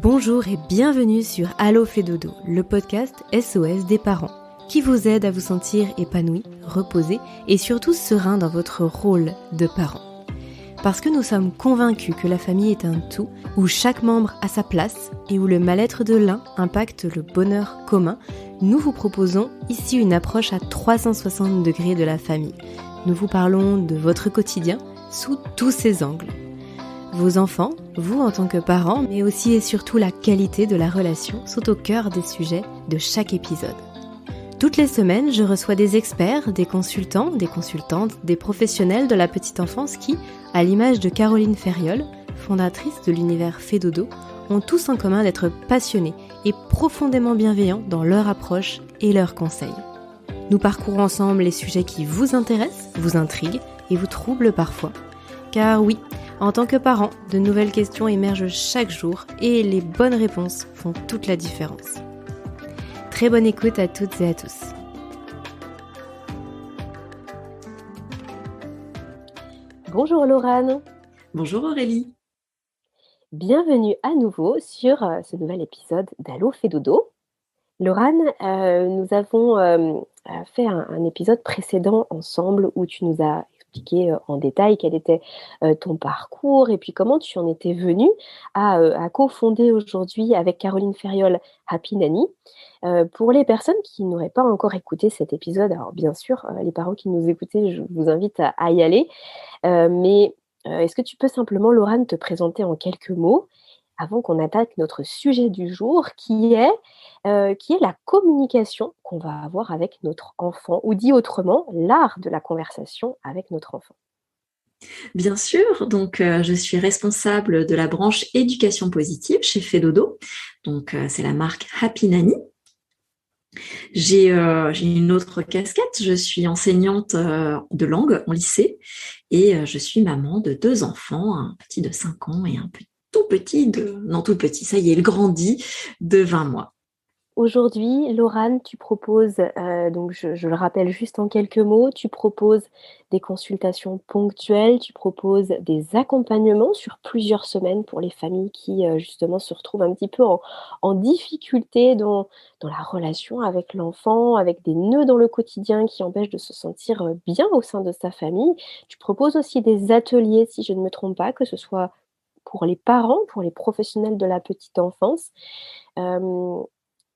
Bonjour et bienvenue sur Allo fait dodo, le podcast SOS des parents, qui vous aide à vous sentir épanoui, reposé et surtout serein dans votre rôle de parent. Parce que nous sommes convaincus que la famille est un tout, où chaque membre a sa place et où le mal-être de l'un impacte le bonheur commun, nous vous proposons ici une approche à 360 degrés de la famille. Nous vous parlons de votre quotidien sous tous ses angles. Vos enfants, vous en tant que parents, mais aussi et surtout la qualité de la relation sont au cœur des sujets de chaque épisode. Toutes les semaines, je reçois des experts, des consultants, des consultantes, des professionnels de la petite enfance qui, à l'image de Caroline Ferriol, fondatrice de l'univers Fait Dodo, ont tous en commun d'être passionnés et profondément bienveillants dans leur approche et leurs conseils. Nous parcourons ensemble les sujets qui vous intéressent, vous intriguent et vous troublent parfois. Car oui, en tant que parent, de nouvelles questions émergent chaque jour et les bonnes réponses font toute la différence. Très bonne écoute à toutes et à tous. Bonjour Laurane. Bonjour Aurélie. Bienvenue à nouveau sur ce nouvel épisode d'Allo fait dodo. Laurane, nous avons fait un épisode précédent ensemble où tu nous as expliqué en détail quel était ton parcours et puis comment tu en étais venue à cofonder aujourd'hui avec Caroline Ferriol Happy Nanny. Pour les personnes qui n'auraient pas encore écouté cet épisode, alors bien sûr, les parents qui nous écoutaient, je vous invite à y aller, mais est-ce que tu peux simplement, Laurane, te présenter en quelques mots avant qu'on attaque notre sujet du jour, qui est la communication qu'on va avoir avec notre enfant, ou dit autrement, l'art de la conversation avec notre enfant. Bien sûr, donc je suis responsable de la branche éducation positive chez Fait Dodo, donc c'est la marque Happy Nanny. J'ai une autre casquette, je suis enseignante de langue en lycée et je suis maman de 2 enfants, un petit de 5 ans et un tout petit ça y est, il grandit, de 20 mois. Aujourd'hui, Laurane, tu proposes, donc je le rappelle juste en quelques mots, tu proposes des consultations ponctuelles, tu proposes des accompagnements sur plusieurs semaines pour les familles qui justement se retrouvent un petit peu en difficulté dans la relation avec l'enfant, avec des nœuds dans le quotidien qui empêchent de se sentir bien au sein de sa famille. Tu proposes aussi des ateliers, si je ne me trompe pas, que ce soit pour les parents, pour les professionnels de la petite enfance.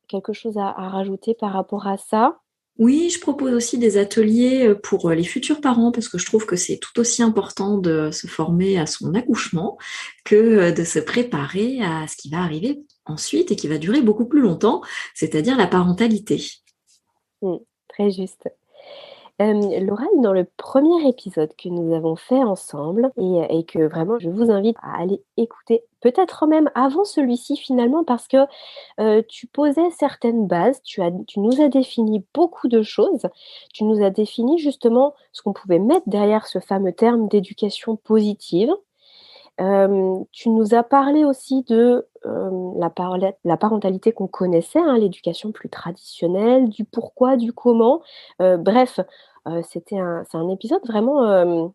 Quelque chose à rajouter par rapport à ça? Oui, je propose aussi des ateliers pour les futurs parents parce que je trouve que c'est tout aussi important de se former à son accouchement que de se préparer à ce qui va arriver ensuite et qui va durer beaucoup plus longtemps, c'est-à-dire la parentalité. Très juste. Laurane, dans le premier épisode que nous avons fait ensemble et que vraiment je vous invite à aller écouter, peut-être même avant celui-ci finalement parce que tu posais certaines bases, tu nous as défini beaucoup de choses, tu nous as défini justement ce qu'on pouvait mettre derrière ce fameux terme d'éducation positive. Tu nous as parlé aussi de la parentalité qu'on connaissait, hein, l'éducation plus traditionnelle, du pourquoi, du comment. Bref, c'est un épisode vraiment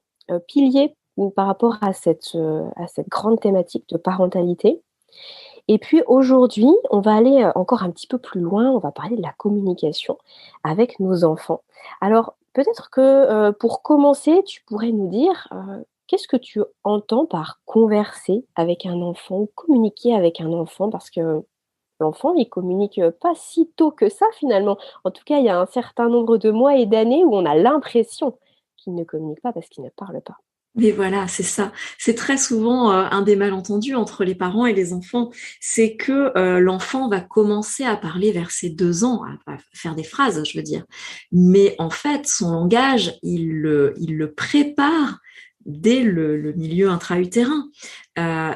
pilier par rapport à cette grande thématique de parentalité. Et puis aujourd'hui, on va aller encore un petit peu plus loin, on va parler de la communication avec nos enfants. Alors peut-être que pour commencer, tu pourrais nous dire qu'est-ce que tu entends par converser avec un enfant ou communiquer avec un enfant? Parce que l'enfant, il communique pas si tôt que ça finalement. En tout cas, il y a un certain nombre de mois et d'années où on a l'impression qu'il ne communique pas parce qu'il ne parle pas. Mais voilà, c'est ça. C'est très souvent un des malentendus entre les parents et les enfants. C'est que l'enfant va commencer à parler vers ses 2 ans, à faire des phrases, je veux dire. Mais en fait, son langage, il le prépare dès le milieu intra-utérin.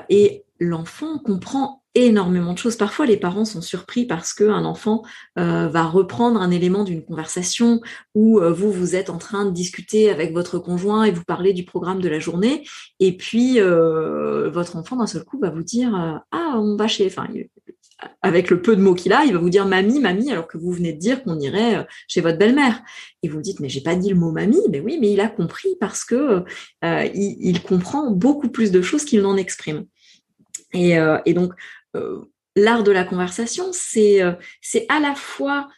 Et l'enfant comprend énormément de choses. Parfois, les parents sont surpris parce qu'un enfant va reprendre un élément d'une conversation où vous êtes en train de discuter avec votre conjoint et vous parlez du programme de la journée, et puis votre enfant d'un seul coup va vous dire ah, on va chez... Enfin, avec le peu de mots qu'il a, il va vous dire mamie, alors que vous venez de dire qu'on irait chez votre belle-mère. Et vous dites, mais j'ai pas dit le mot mamie. Mais oui, mais il a compris parce que il comprend beaucoup plus de choses qu'il n'en exprime. Et donc, l'art de la conversation, c'est à la fois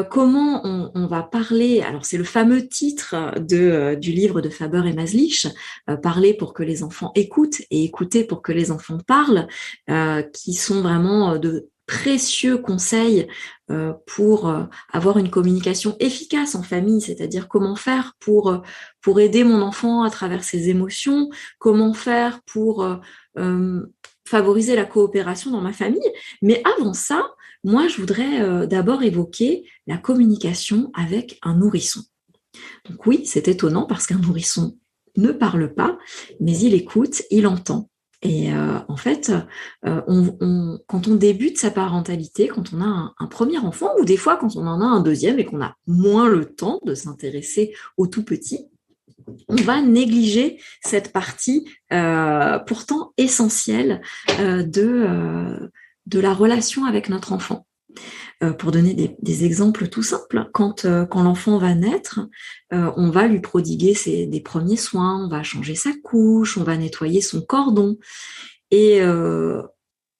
comment on va parler. Alors, c'est le fameux titre du livre de Faber et Maslich, Parler pour que les enfants écoutent et écouter pour que les enfants parlent, qui sont vraiment de précieux conseils pour avoir une communication efficace en famille, c'est-à-dire comment faire pour aider mon enfant à travers ses émotions, comment faire pour favoriser la coopération dans ma famille. Mais avant ça, moi, je voudrais d'abord évoquer la communication avec un nourrisson. Donc oui, c'est étonnant parce qu'un nourrisson ne parle pas, mais il écoute, il entend. Et en fait, quand on débute sa parentalité, quand on a un premier enfant, ou des fois quand on en a un deuxième et qu'on a moins le temps de s'intéresser au tout petit, on va négliger cette partie pourtant essentielle de la relation avec notre enfant. Pour donner des exemples tout simples, quand l'enfant va naître, on va lui prodiguer des premiers soins, on va changer sa couche, on va nettoyer son cordon. Et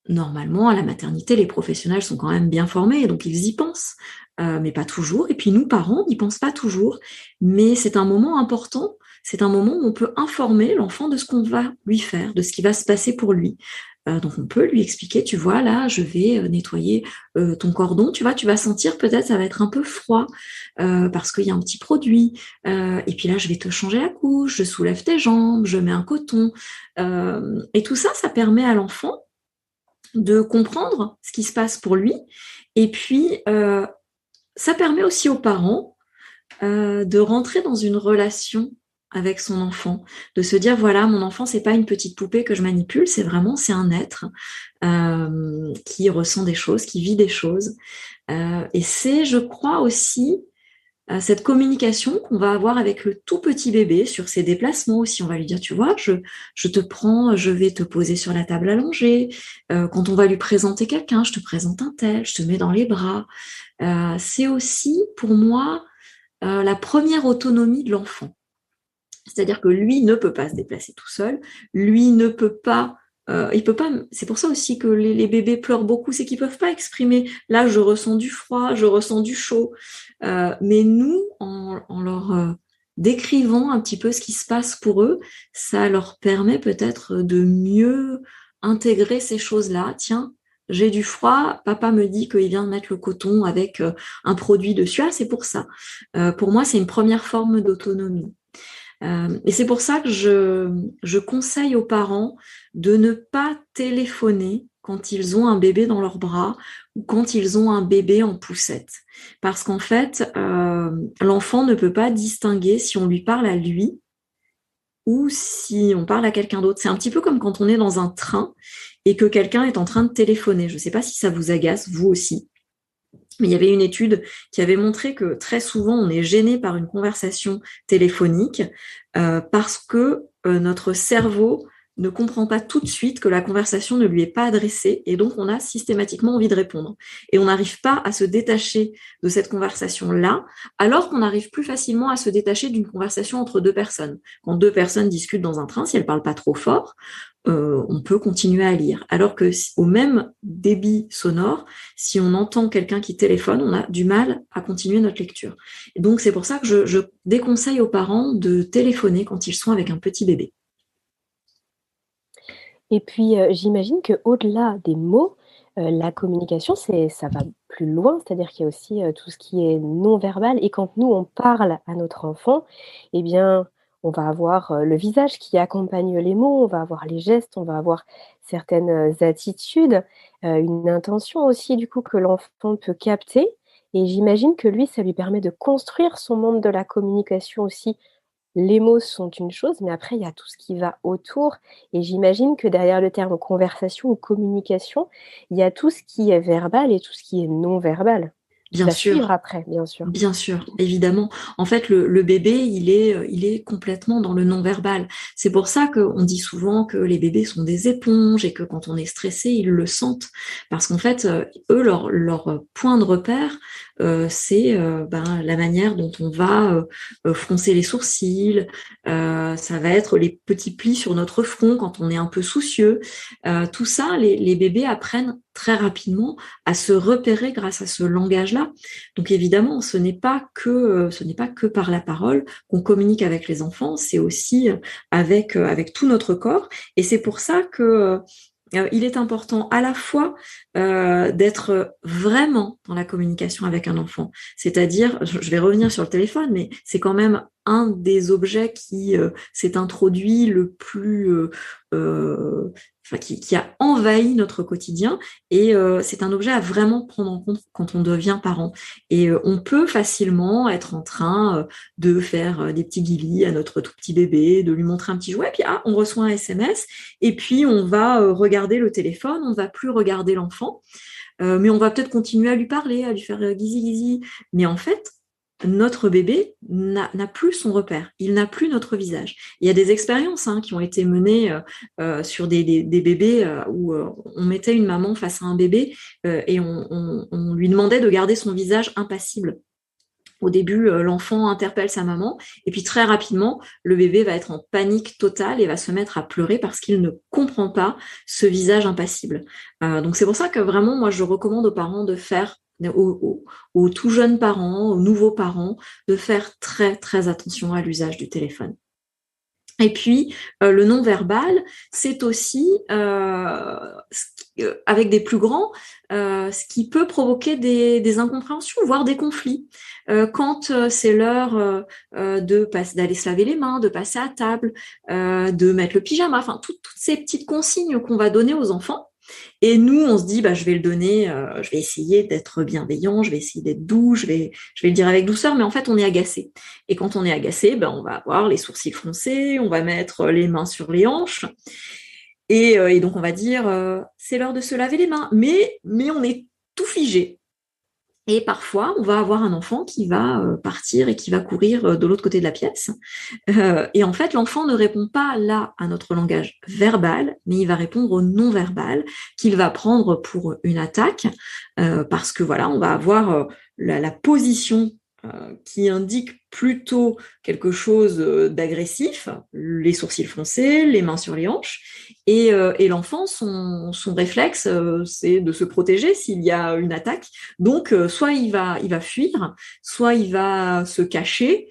normalement, à la maternité, les professionnels sont quand même bien formés, donc ils y pensent, mais pas toujours. Et puis nous, parents, n'y pensent pas toujours. Mais c'est un moment important, c'est un moment où on peut informer l'enfant de ce qu'on va lui faire, de ce qui va se passer pour lui. Donc on peut lui expliquer, tu vois, là, je vais nettoyer ton cordon, tu vois, tu vas sentir peut-être ça va être un peu froid parce qu'il y a un petit produit. Et puis là, je vais te changer la couche, je soulève tes jambes, je mets un coton. Et tout ça, ça permet à l'enfant de comprendre ce qui se passe pour lui. Et puis, ça permet aussi aux parents de rentrer dans une relation avec son enfant, de se dire voilà, mon enfant, c'est pas une petite poupée que je manipule, c'est un être qui ressent des choses, qui vit des choses. Et c'est, je crois aussi, cette communication qu'on va avoir avec le tout petit bébé sur ses déplacements aussi. On va lui dire, tu vois, je te prends, je vais te poser sur la table allongée. Quand on va lui présenter quelqu'un, je te présente un tel, je te mets dans les bras. C'est aussi, pour moi, la première autonomie de l'enfant. C'est-à-dire que lui ne peut pas se déplacer tout seul, lui ne peut pas, il peut pas. C'est pour ça aussi que les bébés pleurent beaucoup, c'est qu'ils peuvent pas exprimer. Là, je ressens du froid, je ressens du chaud. Mais nous, en leur décrivant un petit peu ce qui se passe pour eux, ça leur permet peut-être de mieux intégrer ces choses-là. Tiens, j'ai du froid, papa me dit qu'il vient de mettre le coton avec un produit dessus. Ah, c'est pour ça. Pour moi, c'est une première forme d'autonomie. Et c'est pour ça que je conseille aux parents de ne pas téléphoner quand ils ont un bébé dans leurs bras ou quand ils ont un bébé en poussette. Parce qu'en fait, l'enfant ne peut pas distinguer si on lui parle à lui ou si on parle à quelqu'un d'autre. C'est un petit peu comme quand on est dans un train et que quelqu'un est en train de téléphoner. Je ne sais pas si ça vous agace, vous aussi. Mais il y avait une étude qui avait montré que très souvent, on est gêné par une conversation téléphonique parce que notre cerveau ne comprend pas tout de suite que la conversation ne lui est pas adressée et donc on a systématiquement envie de répondre. Et on n'arrive pas à se détacher de cette conversation-là, alors qu'on arrive plus facilement à se détacher d'une conversation entre deux personnes. Quand deux personnes discutent dans un train, si elles ne parlent pas trop fort, on peut continuer à lire. Alors que au même débit sonore, si on entend quelqu'un qui téléphone, on a du mal à continuer notre lecture. Et donc c'est pour ça que je déconseille aux parents de téléphoner quand ils sont avec un petit bébé. Et puis, j'imagine qu'au-delà des mots, la communication, ça va plus loin. C'est-à-dire qu'il y a aussi, tout ce qui est non verbal et quand nous, on parle à notre enfant, eh bien, on va avoir, le visage qui accompagne les mots, on va avoir les gestes, on va avoir certaines, attitudes, une intention aussi du coup que l'enfant peut capter et j'imagine que lui, ça lui permet de construire son monde de la communication aussi. Les mots sont une chose, mais après il y a tout ce qui va autour et j'imagine que derrière le terme conversation ou communication, il y a tout ce qui est verbal et tout ce qui est non verbal, qui Bien va suivre sûr. après, bien sûr. Bien sûr, évidemment. En fait, le bébé, il est complètement dans le non-verbal. C'est pour ça qu'on dit souvent que les bébés sont des éponges et que quand on est stressé, ils le sentent. Parce qu'en fait, eux, leur point de repère, c'est la manière dont on va froncer les sourcils, ça va être les petits plis sur notre front quand on est un peu soucieux. Tout ça, les bébés apprennent très rapidement à se repérer grâce à ce langage-là. Donc évidemment, ce n'est pas que par la parole qu'on communique avec les enfants, c'est aussi avec tout notre corps. Et c'est pour ça que il est important à la fois d'être vraiment dans la communication avec un enfant. C'est-à-dire, je vais revenir sur le téléphone, mais c'est quand même un des objets qui s'est introduit le plus, qui a envahi notre quotidien. Et c'est un objet à vraiment prendre en compte quand on devient parent. Et on peut facilement être en train de faire des petits guilis à notre tout petit bébé, de lui montrer un petit jouet, puis on reçoit un SMS, et puis on va regarder le téléphone, on ne va plus regarder l'enfant, mais on va peut-être continuer à lui parler, à lui faire gizi gizi. Mais en fait, notre bébé n'a plus son repère, il n'a plus notre visage. Il y a des expériences qui ont été menées sur des bébés où on mettait une maman face à un bébé et on lui demandait de garder son visage impassible. Au début, l'enfant interpelle sa maman et puis très rapidement, le bébé va être en panique totale et va se mettre à pleurer parce qu'il ne comprend pas ce visage impassible. Donc c'est pour ça que vraiment, moi, je recommande aux parents de faire, aux tout jeunes parents, aux nouveaux parents, de faire très, très attention à l'usage du téléphone. Et puis, le non-verbal, c'est aussi, avec des plus grands, ce qui peut provoquer des incompréhensions, voire des conflits. Quand c'est l'heure d'aller se laver les mains, de passer à table, de mettre le pyjama, enfin, toutes ces petites consignes qu'on va donner aux enfants. Et nous, on se dit, je vais le donner, je vais essayer d'être bienveillant, je vais essayer d'être doux, je vais le dire avec douceur, mais en fait, on est agacé. Et quand on est agacé, on va avoir les sourcils froncés, on va mettre les mains sur les hanches, et donc on va dire, c'est l'heure de se laver les mains, mais on est tout figé. Et parfois, on va avoir un enfant qui va partir et qui va courir de l'autre côté de la pièce. Et en fait, l'enfant ne répond pas là à notre langage verbal, mais il va répondre au non-verbal qu'il va prendre pour une attaque, parce que voilà, on va avoir la position qui indique plutôt quelque chose d'agressif, les sourcils froncés, les mains sur les hanches, et l'enfant, son réflexe, c'est de se protéger s'il y a une attaque. Donc, soit il va fuir, soit il va se cacher,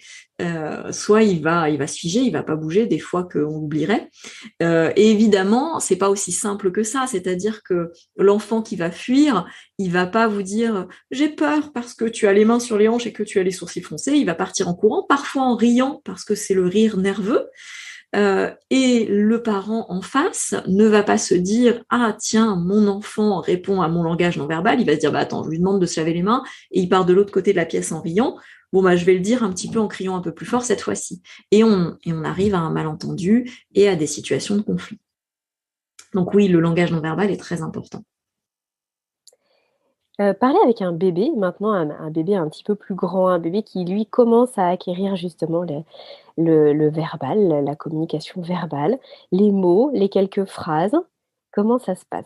soit il va se figer, il va pas bouger, des fois qu'on l'oublierait. Et évidemment, c'est pas aussi simple que ça, c'est-à-dire que l'enfant qui va fuir, il va pas vous dire j'ai peur parce que tu as les mains sur les hanches et que tu as les sourcils froncés, il va partir en courant, parfois en riant parce que c'est le rire nerveux. Et le parent en face ne va pas se dire ah tiens, mon enfant répond à mon langage non verbal, il va se dire attends, je lui demande de se laver les mains et il part de l'autre côté de la pièce en riant. Bon je vais le dire un petit peu en criant un peu plus fort cette fois-ci. Et on arrive à un malentendu et à des situations de conflit. Donc oui, le langage non verbal est très important. Parler avec un bébé maintenant, un bébé un petit peu plus grand, un bébé qui lui commence à acquérir justement le verbal, la communication verbale, les mots, les quelques phrases. Comment ça se passe?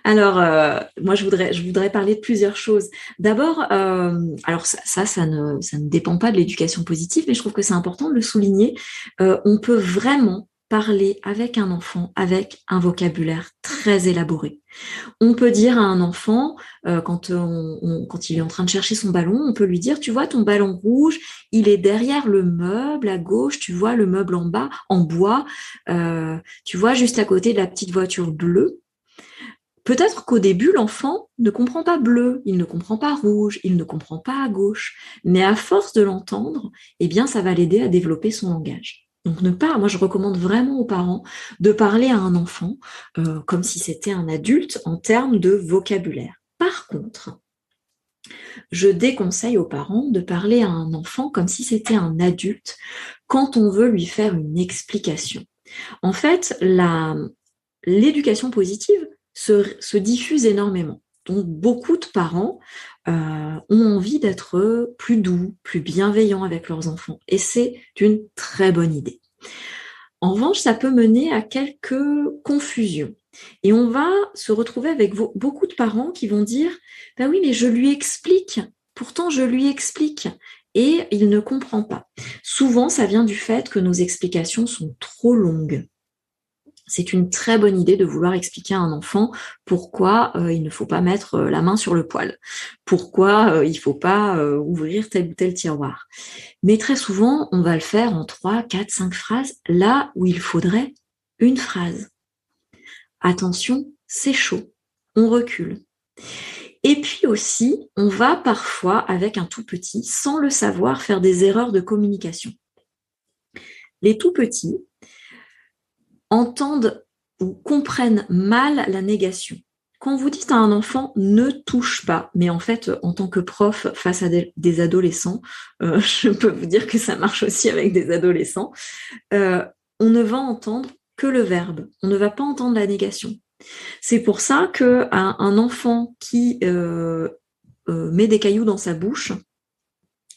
Alors, moi, je voudrais parler de plusieurs choses. D'abord, alors ça ne dépend pas de l'éducation positive, mais je trouve que c'est important de le souligner. On peut vraiment parler avec un enfant avec un vocabulaire très élaboré. On peut dire à un enfant, quand il est en train de chercher son ballon, on peut lui dire, tu vois, ton ballon rouge, il est derrière le meuble à gauche, tu vois le meuble en bas, en bois, tu vois juste à côté de la petite voiture bleue. Peut-être qu'au début, l'enfant ne comprend pas bleu, il ne comprend pas rouge, il ne comprend pas à gauche. Mais à force de l'entendre, eh bien, ça va l'aider à développer son langage. Donc moi je recommande vraiment aux parents de parler à un enfant comme si c'était un adulte en termes de vocabulaire. Par contre, je déconseille aux parents de parler à un enfant comme si c'était un adulte quand on veut lui faire une explication. En fait, l'éducation positive se diffuse énormément. Donc, beaucoup de parents ont envie d'être plus doux, plus bienveillants avec leurs enfants. Et c'est une très bonne idée. En revanche, ça peut mener à quelques confusions. Et on va se retrouver avec beaucoup de parents qui vont dire « Ben oui, mais je lui explique Pourtant, je lui explique et il ne comprend pas. Souvent, ça vient du fait que nos explications sont trop longues. C'est une très bonne idée de vouloir expliquer à un enfant pourquoi il ne faut pas mettre la main sur le poêle, pourquoi il ne faut pas ouvrir tel ou tel tiroir. Mais très souvent, on va le faire en 3, 4, 5 phrases, là où il faudrait une phrase. Attention, c'est chaud, on recule. Et puis aussi, on va parfois, avec un tout petit, sans le savoir, faire des erreurs de communication. Les tout petits entendent ou comprennent mal la négation. Quand vous dites à un enfant ne touche pas, mais en fait, en tant que prof face à des adolescents, je peux vous dire que ça marche aussi avec des adolescents, on ne va entendre que le verbe, on ne va pas entendre la négation. C'est pour ça qu'un enfant qui met des cailloux dans sa bouche,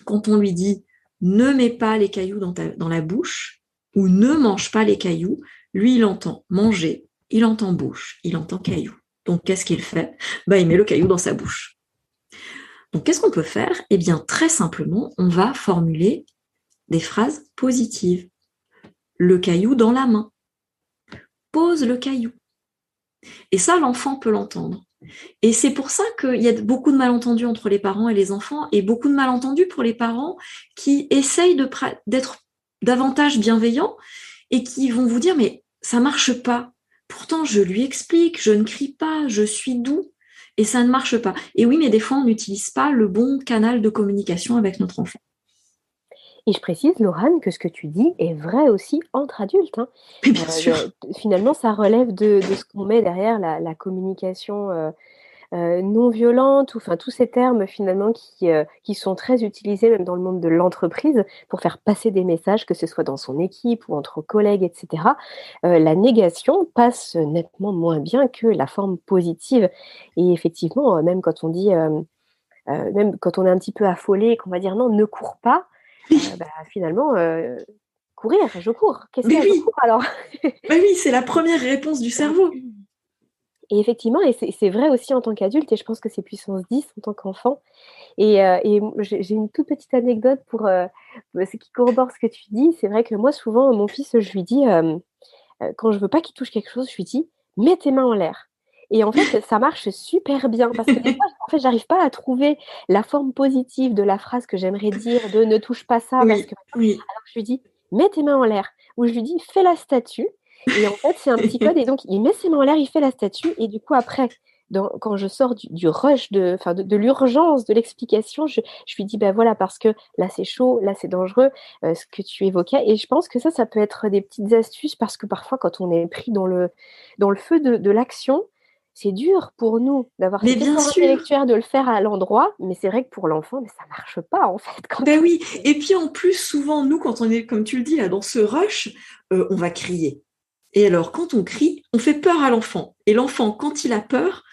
quand on lui dit ne mets pas les cailloux dans la bouche ou ne mange pas les cailloux, lui il entend manger, il entend bouche, il entend caillou. Donc qu'est-ce qu'il fait? Il met le caillou dans sa bouche. Donc qu'est-ce qu'on peut faire? Eh bien très simplement, on va formuler des phrases positives. Le caillou dans la main. Pose le caillou. Et ça, l'enfant peut l'entendre. Et c'est pour ça qu'il y a beaucoup de malentendus entre les parents et les enfants, et beaucoup de malentendus pour les parents qui essayent d'être davantage bienveillants et qui vont vous dire « mais ça marche pas. Pourtant, je lui explique, je ne crie pas, je suis doux, et ça ne marche pas. » Et oui, mais des fois, on n'utilise pas le bon canal de communication avec notre enfant. Et je précise, Laurane, que ce que tu dis est vrai aussi entre adultes, hein. Mais bien sûr. Finalement, ça relève de ce qu'on met derrière la communication non violente, ou enfin tous ces termes finalement qui sont très utilisés même dans le monde de l'entreprise pour faire passer des messages, que ce soit dans son équipe ou entre collègues, etc. La négation passe nettement moins bien que la forme positive. Et effectivement, même quand on dit, même quand on est un petit peu affolé et qu'on va dire non, ne cours pas, finalement, courir, je cours. Qu'est-ce qu'il y a, je cours alors? Mais oui, c'est la première réponse du cerveau. Et effectivement, et c'est vrai aussi en tant qu'adulte, et je pense que c'est puissance 10 en tant qu'enfant. Et j'ai une toute petite anecdote pour ce qui corrobore ce que tu dis. C'est vrai que moi, souvent, mon fils, je lui dis, quand je veux pas qu'il touche quelque chose, je lui dis, mets tes mains en l'air. Et en fait, ça marche super bien parce que des fois, en fait, j'arrive pas à trouver la forme positive de la phrase que j'aimerais dire, de ne touche pas ça, parce que alors je lui dis, mets tes mains en l'air, ou je lui dis, fais la statue. Et en fait, c'est un petit code, et donc il met ses mains en l'air, il fait la statue, et du coup après, quand je sors du rush, de l'urgence de l'explication, je lui dis, voilà, parce que là c'est chaud, là c'est dangereux, ce que tu évoquais. Et je pense que ça peut être des petites astuces, parce que parfois quand on est pris dans le feu de l'action, c'est dur pour nous d'avoir cet effort intellectuel de le faire à l'endroit, mais c'est vrai que pour l'enfant, ça marche pas en fait. Oui, et puis en plus, souvent, nous, quand on est, comme tu le dis, là, dans ce rush, on va crier. Et alors, quand on crie, on fait peur à l'enfant. Et l'enfant, quand il a peur,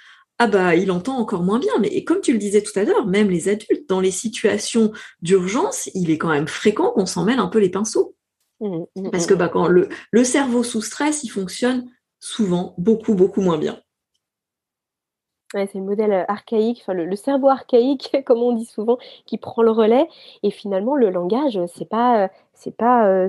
il entend encore moins bien. Mais comme tu le disais tout à l'heure, même les adultes, dans les situations d'urgence, il est quand même fréquent qu'on s'en mêle un peu les pinceaux. Parce que quand le cerveau sous stress, il fonctionne souvent beaucoup, beaucoup moins bien. Ouais, c'est le modèle archaïque, enfin le cerveau archaïque, comme on dit souvent, qui prend le relais. Et finalement, le langage, c'est pas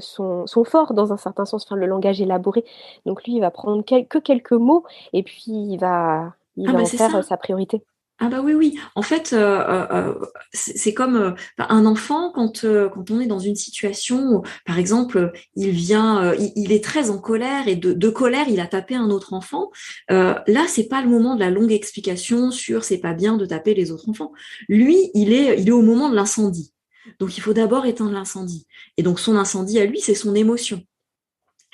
son fort dans un certain sens. Enfin, le langage élaboré. Donc lui, il va prendre que quelques mots, et puis il va en faire sa priorité. Ah oui. En fait, c'est comme un enfant quand on est dans une situation où, par exemple, il est très en colère, et de colère, il a tapé un autre enfant. Là, c'est pas le moment de la longue explication sur c'est pas bien de taper les autres enfants. Lui, il est au moment de l'incendie. Donc, il faut d'abord éteindre l'incendie. Et donc, son incendie à lui, c'est son émotion.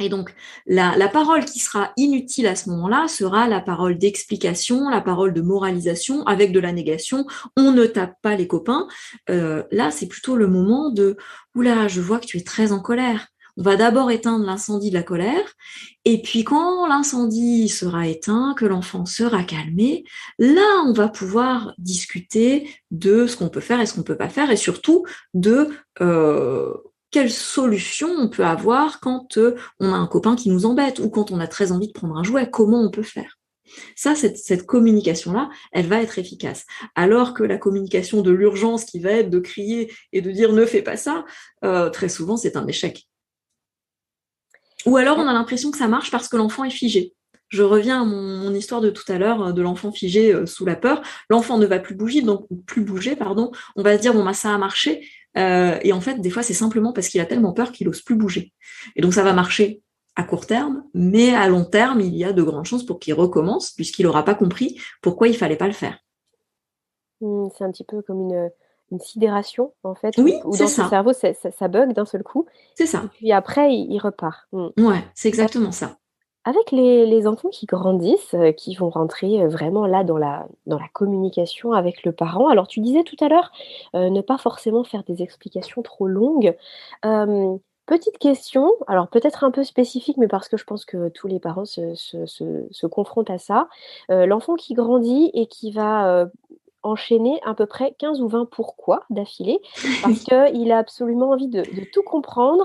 Et donc, la parole qui sera inutile à ce moment-là sera la parole d'explication, la parole de moralisation avec de la négation. On ne tape pas les copains. Là, c'est plutôt le moment de « Oula, je vois que tu es très en colère. On va d'abord éteindre l'incendie de la colère. Et puis, quand l'incendie sera éteint, que l'enfant sera calmé, là, on va pouvoir discuter de ce qu'on peut faire et ce qu'on peut pas faire, et surtout de… quelle solution on peut avoir quand on a un copain qui nous embête, ou quand on a très envie de prendre un jouet, comment on peut faire. Ça, cette communication-là, elle va être efficace. Alors que la communication de l'urgence qui va être de crier et de dire ne fais pas ça, très souvent, c'est un échec. Ou alors, on a l'impression que ça marche parce que l'enfant est figé. Je reviens à mon histoire de tout à l'heure de l'enfant figé sous la peur. L'enfant ne va plus bouger, donc plus bouger, pardon. On va se dire bon bah ça a marché. Et en fait, des fois, c'est simplement parce qu'il a tellement peur qu'il ose plus bouger. Et donc ça va marcher à court terme, mais à long terme, il y a de grandes chances pour qu'il recommence, puisqu'il n'aura pas compris pourquoi il fallait pas le faire. C'est un petit peu comme une sidération, en fait, Oui, où c'est dans son ça, cerveau, ça bug d'un seul coup c'est et ça. puis après il repart. Ouais, c'est exactement ça. Avec les enfants qui grandissent, qui vont rentrer, vraiment là dans la communication avec le parent. Alors tu disais tout à l'heure, ne pas forcément faire des explications trop longues. Petite question, alors peut-être un peu spécifique, mais parce que je pense que tous les parents se confrontent à ça. L'enfant qui grandit et qui va, enchaîner à peu près 15 ou 20 pourquoi d'affilée, parce qu'il a absolument envie de tout comprendre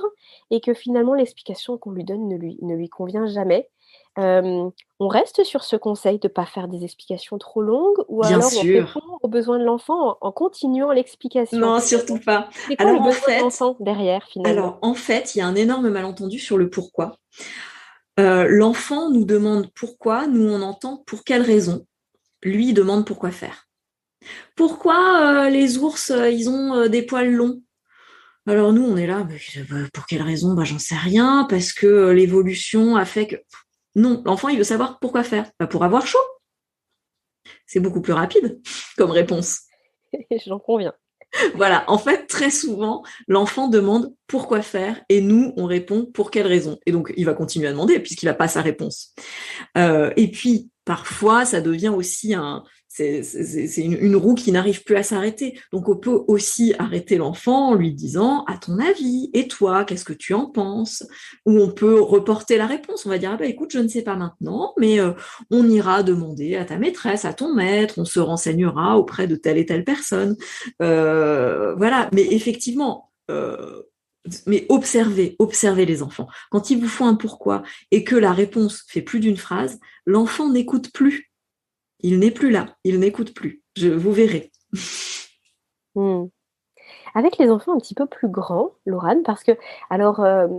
et que finalement l'explication qu'on lui donne ne lui convient jamais. On reste sur ce conseil de pas faire des explications trop longues ou Bien alors on sûr. répond aux besoins de l'enfant en continuant l'explication Non, surtout finalement? pas. C'est quoi le Alors en besoin de fait, l'enfant derrière finalement? alors en fait, il y a un énorme malentendu sur le pourquoi. L'enfant nous demande pourquoi, nous on entend pour quelle raison. Lui il demande pourquoi faire. Pourquoi les ours ils ont des poils longs? Alors nous on est là, pour quelle raison? Bah j'en sais rien, parce que l'évolution a fait que. Non, l'enfant il veut savoir pourquoi faire. Bah, pour avoir chaud. C'est beaucoup plus rapide comme réponse. J'en conviens. Voilà, en fait, très souvent, l'enfant demande pourquoi faire et nous, on répond pour quelle raison. Et donc, il va continuer à demander puisqu'il n'a pas sa réponse. Et puis, parfois, ça devient aussi c'est une roue qui n'arrive plus à s'arrêter. Donc, on peut aussi arrêter l'enfant en lui disant, à ton avis, et toi, qu'est-ce que tu en penses? Ou on peut reporter la réponse. On va dire, ah bah, écoute, je ne sais pas maintenant, mais on ira demander à ta maîtresse, à ton maître, on se renseignera auprès de telle et telle personne. Voilà. Mais effectivement, mais observez les enfants. Quand ils vous font un pourquoi et que la réponse fait plus d'une phrase, l'enfant n'écoute plus. Il n'est plus là, il n'écoute plus. Vous verrez. Mmh. Avec les enfants un petit peu plus grands, Laurane, parce que alors,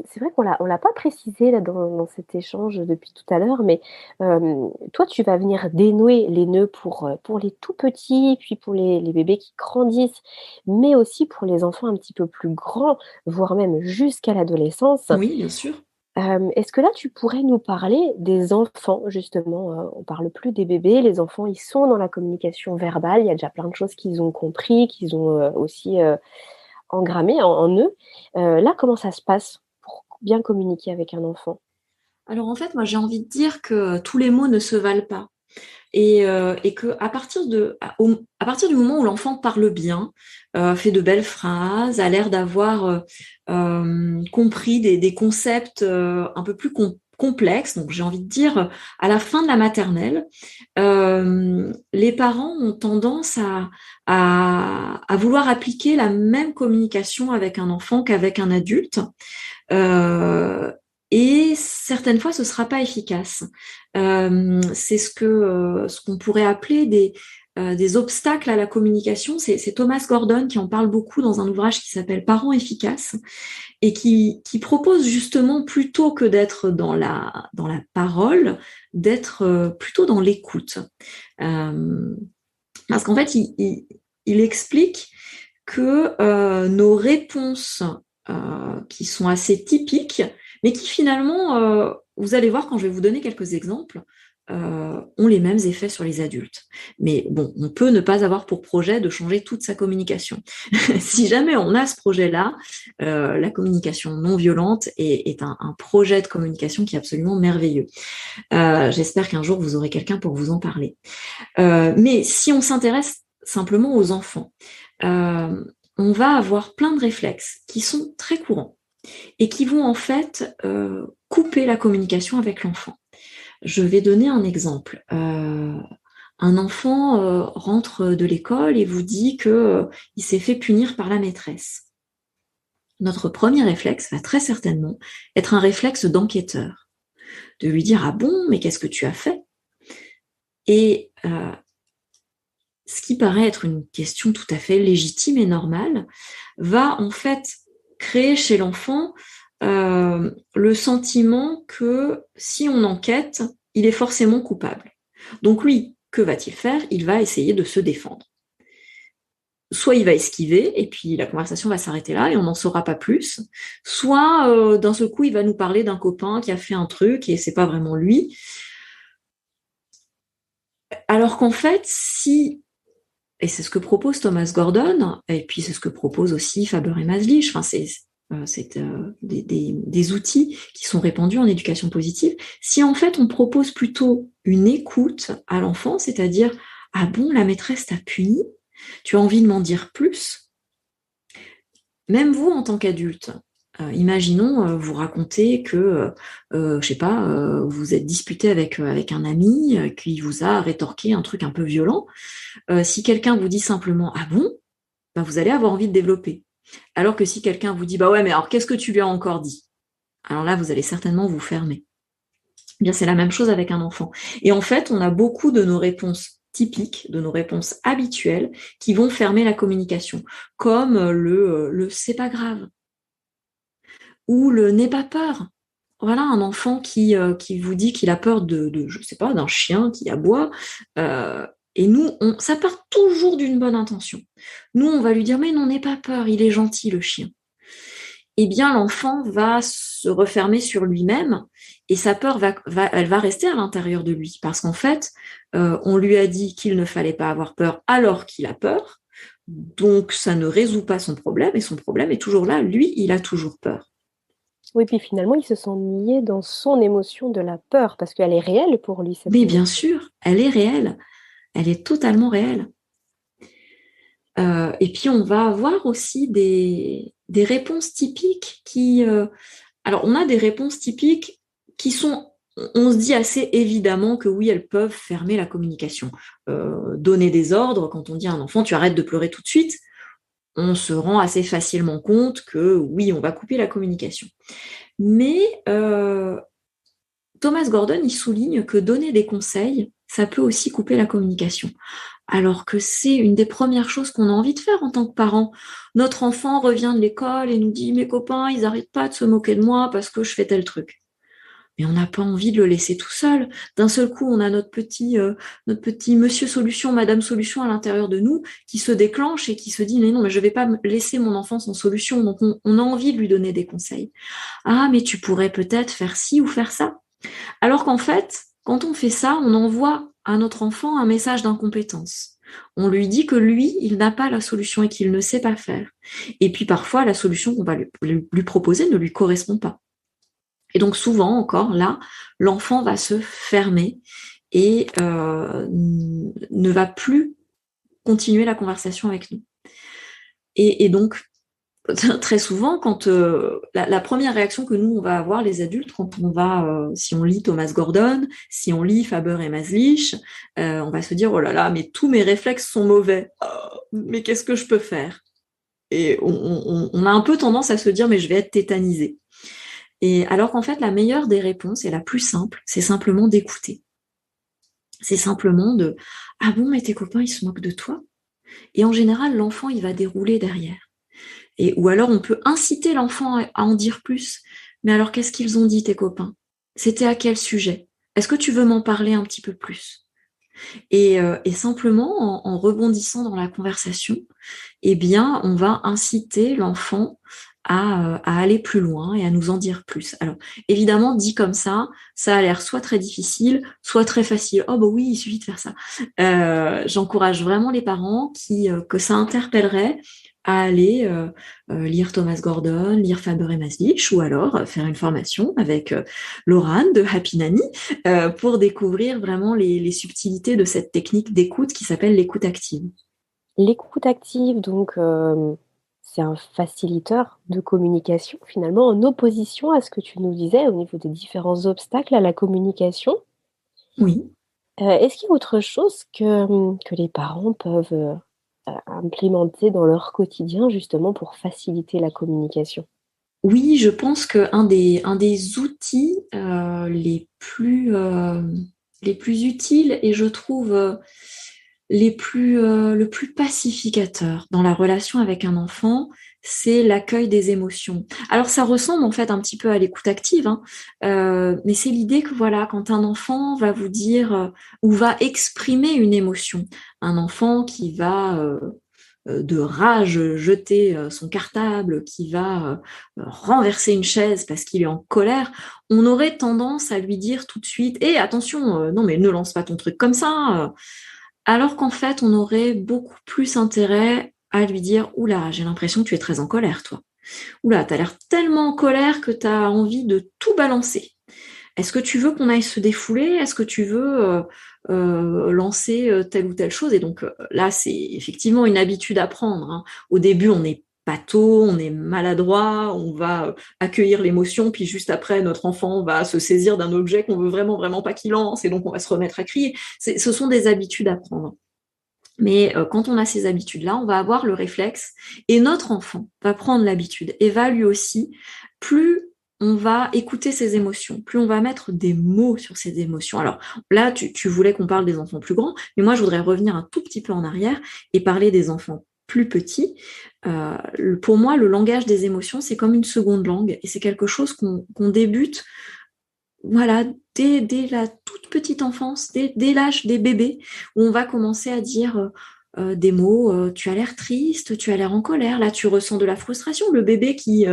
c'est vrai qu'on l'a pas précisé là dans cet échange depuis tout à l'heure, mais, toi tu vas venir dénouer les nœuds pour les tout petits, puis pour les bébés qui grandissent, mais aussi pour les enfants un petit peu plus grands, voire même jusqu'à l'adolescence. Oui, bien sûr. Est-ce que là, tu pourrais nous parler des enfants justement? On parle plus des bébés, les enfants, ils sont dans la communication verbale, il y a déjà plein de choses qu'ils ont compris, qu'ils ont, aussi, engrammées en eux. Là, comment ça se passe pour bien communiquer avec un enfant? Alors en fait, moi j'ai envie de dire que tous les mots ne se valent pas. Et que à partir du moment où l'enfant parle bien, fait de belles phrases, a l'air d'avoir compris des concepts un peu plus complexes, donc j'ai envie de dire à la fin de la maternelle, les parents ont tendance à vouloir appliquer la même communication avec un enfant qu'avec un adulte. Et certaines fois, ce sera pas efficace. C'est ce qu'on pourrait appeler des obstacles à la communication. C'est Thomas Gordon qui en parle beaucoup dans un ouvrage qui s'appelle Parents efficaces et qui propose justement plutôt que d'être dans la parole, d'être plutôt dans l'écoute. Parce qu'en fait, il explique que nos réponses qui sont assez typiques, mais qui finalement, vous allez voir quand je vais vous donner quelques exemples, ont les mêmes effets sur les adultes. Mais bon, on peut ne pas avoir pour projet de changer toute sa communication. Si jamais on a ce projet-là, la communication non violente est un projet de communication qui est absolument merveilleux. J'espère qu'un jour vous aurez quelqu'un pour vous en parler. Mais si on s'intéresse simplement aux enfants, on va avoir plein de réflexes qui sont très courants et qui vont en fait couper la communication avec l'enfant. Je vais donner un exemple. Un enfant rentre de l'école et vous dit que il s'est fait punir par la maîtresse. Notre premier réflexe va très certainement être un réflexe d'enquêteur, de lui dire ah bon, mais qu'est-ce que tu as fait? Et ce qui paraît être une question tout à fait légitime et normale, va en fait créer chez l'enfant le sentiment que si on enquête, il est forcément coupable. Donc lui, que va-t-il faire? Il va essayer de se défendre. Soit il va esquiver, et puis la conversation va s'arrêter là, et on n'en saura pas plus. Soit, d'un seul coup, il va nous parler d'un copain qui a fait un truc, et c'est pas vraiment lui. Alors qu'en fait, si et c'est ce que propose Thomas Gordon, et puis c'est ce que propose aussi Faber et Maslich. Enfin, c'est des outils qui sont répandus en éducation positive. Si en fait on propose plutôt une écoute à l'enfant, c'est-à-dire ah bon, la maîtresse t'a puni, tu as envie de m'en dire plus. Même vous en tant qu'adulte, imaginons vous racontez que je sais pas, vous êtes disputé avec un ami qui vous a rétorqué un truc un peu violent. Si quelqu'un vous dit simplement ah bon, bah, vous allez avoir envie de développer. Alors que si quelqu'un vous dit bah ouais mais alors qu'est-ce que tu lui as encore dit? Alors là vous allez certainement vous fermer. Eh bien c'est la même chose avec un enfant. Et en fait on a beaucoup de nos réponses typiques, de nos réponses habituelles qui vont fermer la communication, comme le c'est pas grave ou le n'aie pas peur. Voilà un enfant qui vous dit qu'il a peur de je sais pas, d'un chien qui aboie. Et nous, ça part toujours d'une bonne intention. Nous, on va lui dire, mais non, n'aie pas peur, il est gentil, le chien. Eh bien, l'enfant va se refermer sur lui-même et sa peur elle va rester à l'intérieur de lui. Parce qu'en fait, on lui a dit qu'il ne fallait pas avoir peur alors qu'il a peur. Donc, ça ne résout pas son problème et son problème est toujours là. Lui, il a toujours peur. Oui, puis finalement, il se sent nié dans son émotion de la peur, parce qu'elle est réelle pour lui, cette Mais bien émotion. sûr, elle est réelle. Elle est totalement réelle. Et puis, on va avoir aussi des réponses typiques qui... alors, on a des réponses typiques qui sont... On se dit assez évidemment que oui, elles peuvent fermer la communication. Donner des ordres, quand on dit à un enfant, tu arrêtes de pleurer tout de suite, on se rend assez facilement compte que oui, on va couper la communication. Mais Thomas Gordon, il souligne que donner des conseils, ça peut aussi couper la communication. Alors que c'est une des premières choses qu'on a envie de faire en tant que parent. Notre enfant revient de l'école et nous dit « Mes copains, ils n'arrêtent pas de se moquer de moi parce que je fais tel truc. » Mais on n'a pas envie de le laisser tout seul. D'un seul coup, on a notre petit monsieur solution, madame solution à l'intérieur de nous qui se déclenche et qui se dit « Mais non, mais je ne vais pas laisser mon enfant sans solution. » Donc, on a envie de lui donner des conseils. « Ah, mais tu pourrais peut-être faire ci ou faire ça. » Alors qu'en fait, quand on fait ça, on envoie à notre enfant un message d'incompétence. On lui dit que lui, il n'a pas la solution et qu'il ne sait pas faire. Et puis parfois, la solution qu'on va lui proposer ne lui correspond pas. Et donc souvent encore, là, l'enfant va se fermer et ne va plus continuer la conversation avec nous. Et donc, très souvent, quand la première réaction que nous, on va avoir, les adultes, quand on va, si on lit Thomas Gordon, si on lit Faber et Maslich, on va se dire, oh là là, mais tous mes réflexes sont mauvais. Oh, mais qu'est-ce que je peux faire? Et on a un peu tendance à se dire, mais je vais être tétanisé. Et alors qu'en fait, la meilleure des réponses et la plus simple, c'est simplement d'écouter. C'est simplement de, ah bon, mais tes copains, ils se moquent de toi? Et en général, l'enfant, il va dérouler derrière. Ou alors on peut inciter l'enfant à en dire plus. Mais alors qu'est-ce qu'ils ont dit tes copains? C'était à quel sujet? Est-ce que tu veux m'en parler un petit peu plus? Et simplement en rebondissant dans la conversation, eh bien on va inciter l'enfant à aller plus loin et à nous en dire plus. Alors évidemment dit comme ça a l'air soit très difficile, soit très facile. Oh bah oui, il suffit de faire ça. J'encourage vraiment les parents que ça interpellerait à aller lire Thomas Gordon, lire Faber et Maslich, ou alors faire une formation avec Laurane de Happy Nanny pour découvrir vraiment les subtilités de cette technique d'écoute qui s'appelle l'écoute active. L'écoute active, donc, c'est un facilitateur de communication, finalement, en opposition à ce que tu nous disais au niveau des différents obstacles à la communication. Oui. Est-ce qu'il y a autre chose que les parents peuvent, implémenter dans leur quotidien, justement, pour faciliter la communication? Oui, je pense qu'un des outils les plus les plus utiles et je trouve le plus pacificateur dans la relation avec un enfant, c'est l'accueil des émotions. Alors ça ressemble en fait un petit peu à l'écoute active, hein, mais c'est l'idée que voilà, quand un enfant va vous dire ou va exprimer une émotion, un enfant qui va de rage jeter son cartable, qui va renverser une chaise parce qu'il est en colère, on aurait tendance à lui dire tout de suite, eh attention, non mais ne lance pas ton truc comme ça, alors qu'en fait, on aurait beaucoup plus intérêt à lui dire, oula, j'ai l'impression que tu es très en colère, toi. Oula, t'as l'air tellement en colère que t'as envie de tout balancer. Est-ce que tu veux qu'on aille se défouler? Est-ce que tu veux lancer telle ou telle chose? Et donc là, c'est effectivement une habitude à prendre, hein. Au début, on est pâteau, on est maladroit, on va accueillir l'émotion, puis juste après, notre enfant va se saisir d'un objet qu'on veut vraiment, vraiment pas qu'il lance, et donc on va se remettre à crier. Ce sont des habitudes à prendre. Mais quand on a ces habitudes-là, on va avoir le réflexe et notre enfant va prendre l'habitude et va lui aussi, plus on va écouter ses émotions, plus on va mettre des mots sur ses émotions. Alors là, tu voulais qu'on parle des enfants plus grands, mais moi je voudrais revenir un tout petit peu en arrière et parler des enfants plus petits. Pour moi, le langage des émotions, c'est comme une seconde langue et c'est quelque chose qu'on débute voilà, dès la toute petite enfance, dès l'âge des bébés, où on va commencer à dire des mots, tu as l'air triste, tu as l'air en colère, là tu ressens de la frustration. Le bébé qui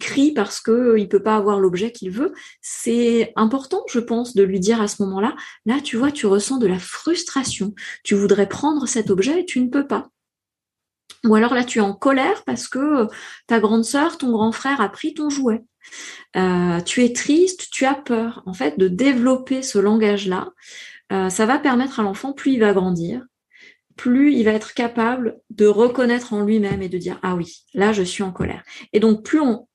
crie parce qu'il ne peut pas avoir l'objet qu'il veut, c'est important, je pense, de lui dire à ce moment-là, là tu vois, tu ressens de la frustration, tu voudrais prendre cet objet et tu ne peux pas. Ou alors là tu es en colère parce que ta grande sœur, ton grand frère a pris ton jouet. Tu es triste, tu as peur. En fait, de développer ce langage-là, ça va permettre à l'enfant, plus il va grandir, plus il va être capable de reconnaître en lui-même et de dire ah oui, là je suis en colère. Et donc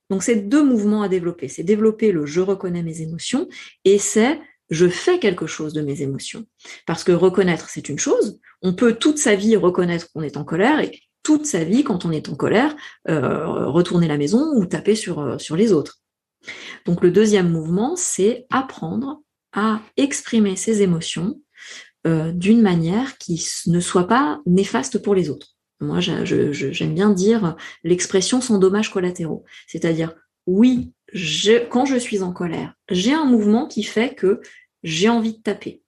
donc c'est deux mouvements à développer. C'est développer le je reconnais mes émotions et c'est je fais quelque chose de mes émotions. Parce que reconnaître, c'est une chose. On peut toute sa vie reconnaître qu'on est en colère et toute sa vie, quand on est en colère, retourner la maison ou taper sur les autres. Donc le deuxième mouvement, c'est apprendre à exprimer ses émotions d'une manière qui ne soit pas néfaste pour les autres. Moi, j'aime bien dire l'expression sans dommages collatéraux. C'est-à-dire, oui, quand je suis en colère, j'ai un mouvement qui fait que j'ai envie de taper.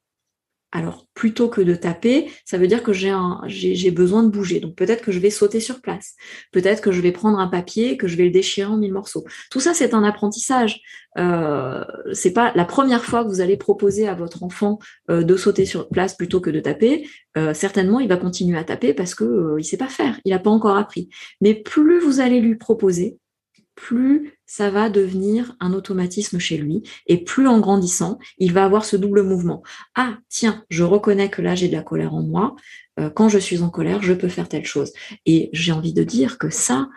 Alors, plutôt que de taper, ça veut dire que j'ai besoin de bouger. Donc, peut-être que je vais sauter sur place. Peut-être que je vais prendre un papier et que je vais le déchirer en 1000 morceaux. Tout ça, c'est un apprentissage. C'est pas la première fois que vous allez proposer à votre enfant de sauter sur place plutôt que de taper. Certainement, il va continuer à taper parce que il sait pas faire. Il n'a pas encore appris. Mais plus vous allez lui proposer, plus ça va devenir un automatisme chez lui et plus en grandissant, il va avoir ce double mouvement. Ah, tiens, je reconnais que là j'ai de la colère en moi. Quand je suis en colère, je peux faire telle chose. Et j'ai envie de dire que ça,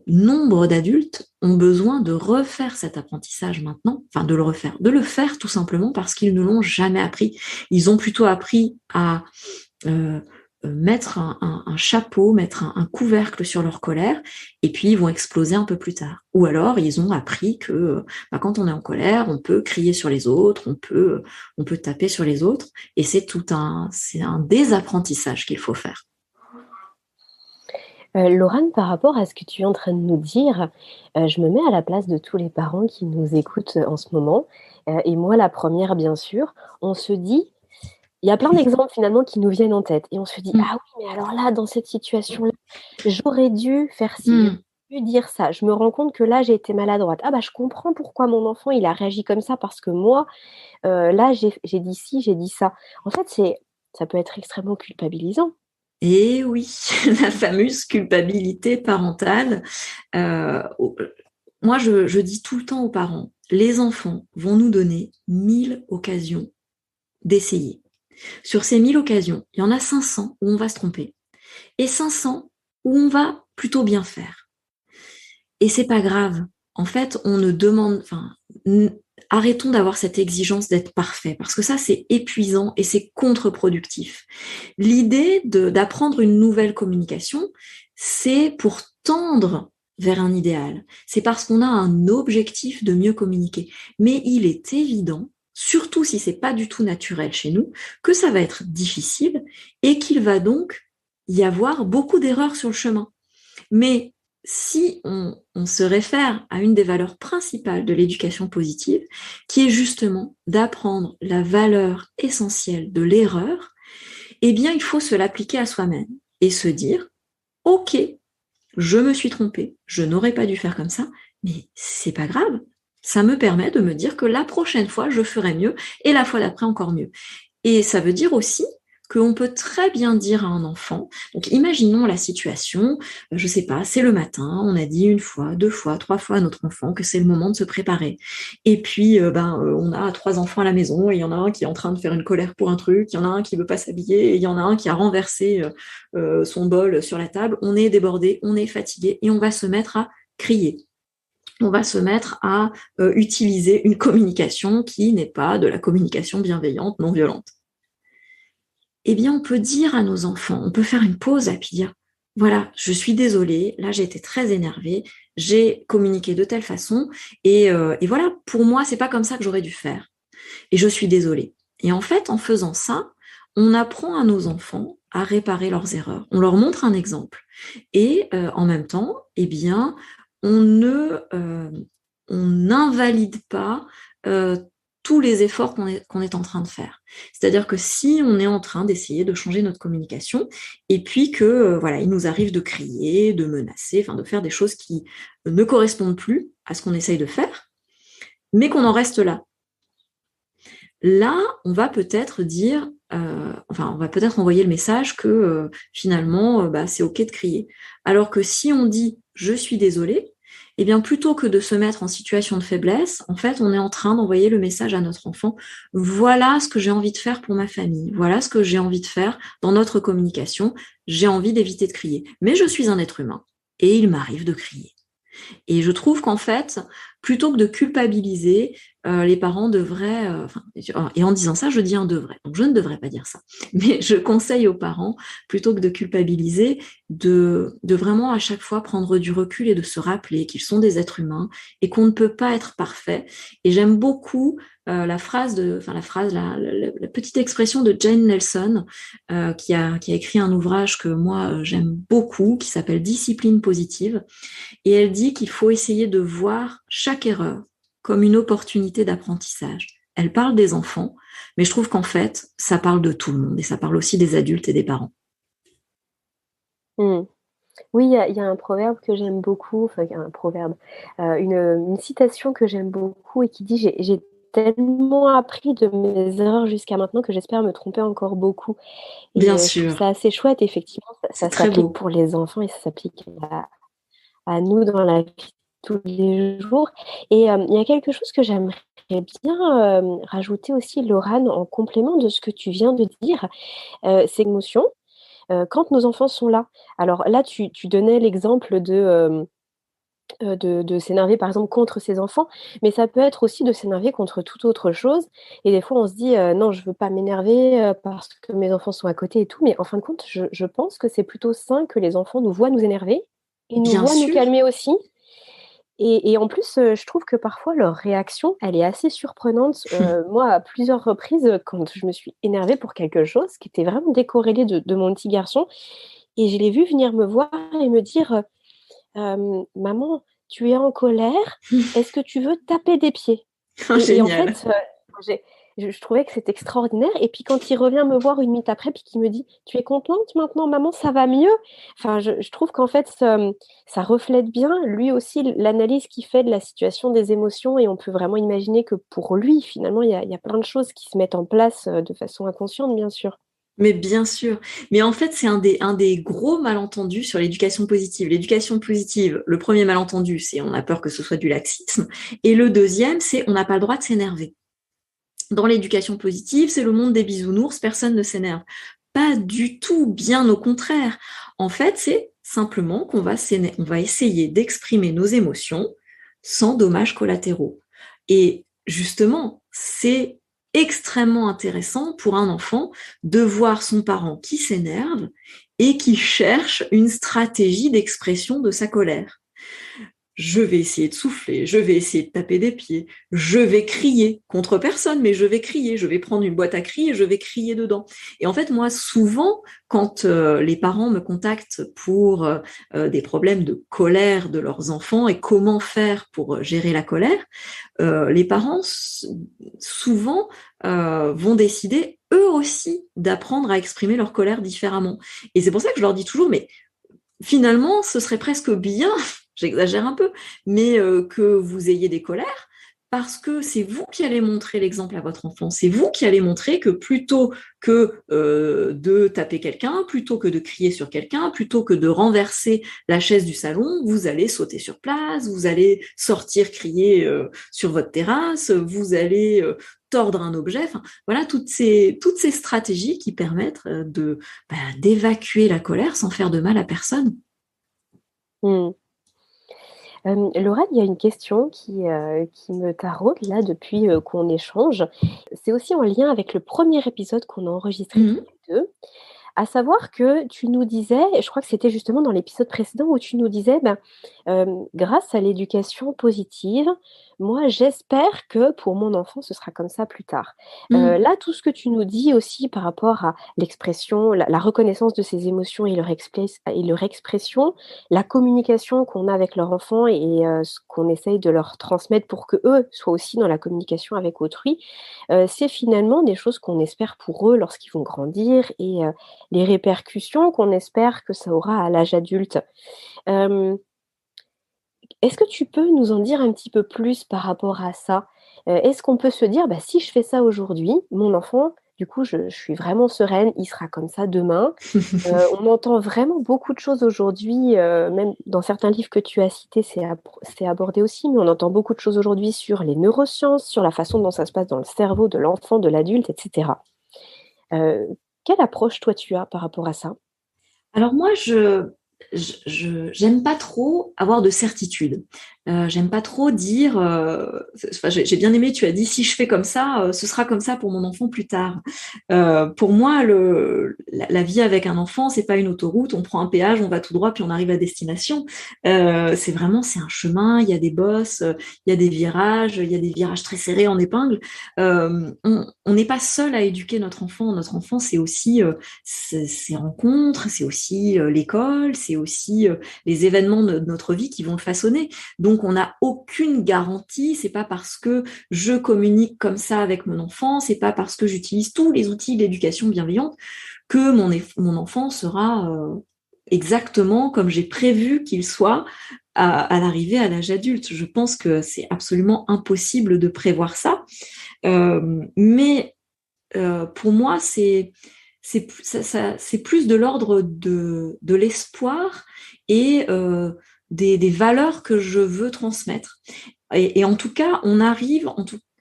nombre d'adultes ont besoin de refaire cet apprentissage maintenant, enfin de le faire tout simplement parce qu'ils ne l'ont jamais appris. Ils ont plutôt appris à mettre un chapeau, mettre un couvercle sur leur colère, et puis ils vont exploser un peu plus tard. Ou alors ils ont appris que quand on est en colère, on peut crier sur les autres, on peut taper sur les autres, et c'est un désapprentissage qu'il faut faire. Laurane, par rapport à ce que tu es en train de nous dire, je me mets à la place de tous les parents qui nous écoutent en ce moment, et moi la première bien sûr. On se dit il y a plein d'exemples finalement qui nous viennent en tête et on se dit: «Ah oui, mais alors là, dans cette situation-là, j'aurais dû faire ci, j'aurais dû dire ça. Je me rends compte que là, j'ai été maladroite. Ah bah, je comprends pourquoi mon enfant, il a réagi comme ça parce que moi, là, j'ai dit ci, j'ai dit ça». En fait, ça peut être extrêmement culpabilisant. Et oui, la fameuse culpabilité parentale. Moi, je dis tout le temps aux parents, les enfants vont nous donner 1000 occasions d'essayer. Sur ces 1000 occasions, il y en a 500 où on va se tromper et 500 où on va plutôt bien faire. Et c'est pas grave. En fait, on ne demande, arrêtons d'avoir cette exigence d'être parfait parce que ça, c'est épuisant et c'est contre-productif. L'idée d'apprendre une nouvelle communication, c'est pour tendre vers un idéal. C'est parce qu'on a un objectif de mieux communiquer. Mais il est évident surtout si c'est pas du tout naturel chez nous, que ça va être difficile et qu'il va donc y avoir beaucoup d'erreurs sur le chemin. Mais si on se réfère à une des valeurs principales de l'éducation positive, qui est justement d'apprendre la valeur essentielle de l'erreur, eh bien, il faut se l'appliquer à soi-même et se dire, OK, je me suis trompée, je n'aurais pas dû faire comme ça, mais c'est pas grave. Ça me permet de me dire que la prochaine fois, je ferai mieux et la fois d'après encore mieux. Et ça veut dire aussi qu'on peut très bien dire à un enfant, donc imaginons la situation, je sais pas, c'est le matin, on a dit une fois, deux fois, trois fois à notre enfant que c'est le moment de se préparer. Et puis, on a trois enfants à la maison, et il y en a un qui est en train de faire une colère pour un truc, il y en a un qui veut pas s'habiller, et il y en a un qui a renversé son bol sur la table, on est débordé, on est fatigué, et on va se mettre à crier. On va se mettre à utiliser une communication qui n'est pas de la communication bienveillante, non violente. Eh bien, on peut dire à nos enfants, on peut faire une pause et puis dire, voilà, je suis désolée, là j'ai été très énervée, j'ai communiqué de telle façon, et voilà, pour moi, c'est pas comme ça que j'aurais dû faire. Et je suis désolée. Et en fait, en faisant ça, on apprend à nos enfants à réparer leurs erreurs. On leur montre un exemple. Et en même temps, eh bien, on n'invalide pas tous les efforts qu'on est en train de faire. C'est-à-dire que si on est en train d'essayer de changer notre communication, et puis que voilà, il nous arrive de crier, de menacer, enfin de faire des choses qui ne correspondent plus à ce qu'on essaye de faire, mais qu'on en reste là. Là, on va peut-être dire, on va peut-être envoyer le message que finalement, c'est OK de crier. Alors que si on dit je suis désolé, eh bien plutôt que de se mettre en situation de faiblesse, en fait, on est en train d'envoyer le message à notre enfant. Voilà ce que j'ai envie de faire pour ma famille. Voilà ce que j'ai envie de faire dans notre communication. J'ai envie d'éviter de crier. Mais je suis un être humain et il m'arrive de crier. Et je trouve qu'en fait, plutôt que de culpabiliser, les parents devraient, et en disant ça, je dis un devrait. Donc je ne devrais pas dire ça. Mais je conseille aux parents, plutôt que de culpabiliser, de vraiment à chaque fois prendre du recul et de se rappeler qu'ils sont des êtres humains et qu'on ne peut pas être parfait. Et j'aime beaucoup la petite expression de Jane Nelson, qui a écrit un ouvrage que moi j'aime beaucoup, qui s'appelle Discipline positive. Et elle dit qu'il faut essayer de voir chaque erreur comme une opportunité d'apprentissage. Elle parle des enfants, mais je trouve qu'en fait, ça parle de tout le monde et ça parle aussi des adultes et des parents. Mmh. Oui, il y a un proverbe que j'aime beaucoup, enfin un proverbe, une citation que j'aime beaucoup et qui dit: «J'ai tellement appris de mes erreurs jusqu'à maintenant que j'espère me tromper encore beaucoup». Et Bien je trouve sûr, ça assez chouette, effectivement, c'est ça très s'applique beau. pour les enfants et ça s'applique à nous dans la vie de tous les jours. Et il y a quelque chose que j'aimerais bien, rajouter aussi, Lorane, en complément de ce que tu viens de dire, c'est l'émotion, quand nos enfants sont là. Alors là, tu donnais l'exemple de s'énerver, par exemple, contre ses enfants, mais ça peut être aussi de s'énerver contre toute autre chose et des fois, on se dit: «Non, je veux pas m'énerver, parce que mes enfants sont à côté et tout», mais en fin de compte, je pense que c'est plutôt sain que les enfants nous voient nous énerver et nous Bien voient nous sûr. calmer aussi et en plus, je trouve que parfois leur réaction, elle est assez surprenante. Moi, à plusieurs reprises, quand je me suis énervée pour quelque chose qui était vraiment décorrélé de mon petit garçon et je l'ai vu venir me voir et me dire, «Maman, tu es en colère, est-ce que tu veux taper des pieds?» Oh, Et en génial. fait, j'ai je trouvais que c'était extraordinaire et puis quand il revient me voir une minute après, puis qu'il me dit: «Tu es contente maintenant maman, ça va mieux?» Enfin, je trouve qu'en fait, ça reflète bien, lui aussi, l'analyse qu'il fait de la situation des émotions et on peut vraiment imaginer que pour lui, finalement, il y a plein de choses qui se mettent en place, de façon inconsciente, bien sûr. Mais bien sûr. Mais en fait, c'est un des gros malentendus sur l'éducation positive. L'éducation positive, le premier malentendu, c'est on a peur que ce soit du laxisme. Et le deuxième, c'est on n'a pas le droit de s'énerver. Dans l'éducation positive, c'est le monde des bisounours, personne ne s'énerve. Pas du tout, bien au contraire. En fait, c'est simplement qu'on va, on va essayer d'exprimer nos émotions sans dommages collatéraux. Et justement, c'est extrêmement intéressant pour un enfant de voir son parent qui s'énerve et qui cherche une stratégie d'expression de sa colère. je vais essayer de souffler, je vais essayer de taper des pieds, je vais crier contre personne, mais je vais crier, je vais prendre une boîte à cris et je vais crier dedans. Et en fait, moi, souvent, quand les parents me contactent pour des problèmes de colère de leurs enfants et comment faire pour gérer la colère, les parents souvent vont décider eux aussi d'apprendre à exprimer leur colère différemment. Et c'est pour ça que je leur dis toujours, mais finalement, ce serait presque bien, j'exagère un peu, mais que vous ayez des colères, parce que c'est vous qui allez montrer l'exemple à votre enfant. C'est vous qui allez montrer que plutôt que de taper quelqu'un, plutôt que de crier sur quelqu'un, plutôt que de renverser la chaise du salon, vous allez sauter sur place, vous allez sortir crier sur votre terrasse, vous allez tordre un objet. Enfin, voilà toutes ces stratégies qui permettent d'évacuer la colère sans faire de mal à personne. Mmh. Laura, il y a une question qui me taraude là depuis, qu'on échange. C'est aussi en lien avec le premier épisode qu'on a enregistré tous Mmh. les 2. À savoir que tu nous disais, et je crois que c'était justement dans l'épisode précédent où tu nous disais, grâce à l'éducation positive, moi j'espère que pour mon enfant ce sera comme ça plus tard. Mmh. Là, tout ce que tu nous dis aussi par rapport à l'expression, la reconnaissance de ses émotions et leur expression, la communication qu'on a avec leur enfant et ce qu'on essaye de leur transmettre pour qu'eux soient aussi dans la communication avec autrui, c'est finalement des choses qu'on espère pour eux lorsqu'ils vont grandir et les répercussions qu'on espère que ça aura à l'âge adulte. Hem, Est-ce que tu peux nous en dire un petit peu plus par rapport à ça? Est-ce qu'on peut se dire: «Bah, si je fais ça aujourd'hui, mon enfant, du coup, je suis vraiment sereine, il sera comme ça demain». On entend vraiment beaucoup de choses aujourd'hui, même dans certains livres que tu as cités, c'est abordé aussi, mais on entend beaucoup de choses aujourd'hui sur les neurosciences, sur la façon dont ça se passe dans le cerveau de l'enfant, de l'adulte et cetera. Heu, Quelle approche toi tu as par rapport à ça? Alors moi, j'aime pas trop avoir de certitude. J'aime pas trop dire. Enfin, j'ai bien aimé. Tu as dit si je fais comme ça, ce sera comme ça pour mon enfant plus tard. Pour moi, la vie avec un enfant, c'est pas une autoroute. On prend un péage, on va tout droit, puis on arrive à destination. C'est un chemin. Il y a des bosses, il y a des virages, il y a des virages très serrés en épingle. On n'est pas seul à éduquer notre enfant. Notre enfant, c'est aussi ses rencontres, c'est aussi l'école, c'est aussi les événements de notre vie qui vont le façonner. Donc, on n'a aucune garantie. C'est pas parce que je communique comme ça avec mon enfant, c'est pas parce que j'utilise tous les outils d'éducation bienveillante que mon enfant sera exactement comme j'ai prévu qu'il soit à l'arrivée à l'âge adulte. Je pense que c'est absolument impossible de prévoir ça. Mais pour moi, c'est plus de l'ordre de l'espoir et des valeurs que je veux transmettre. Et en tout cas, on arrive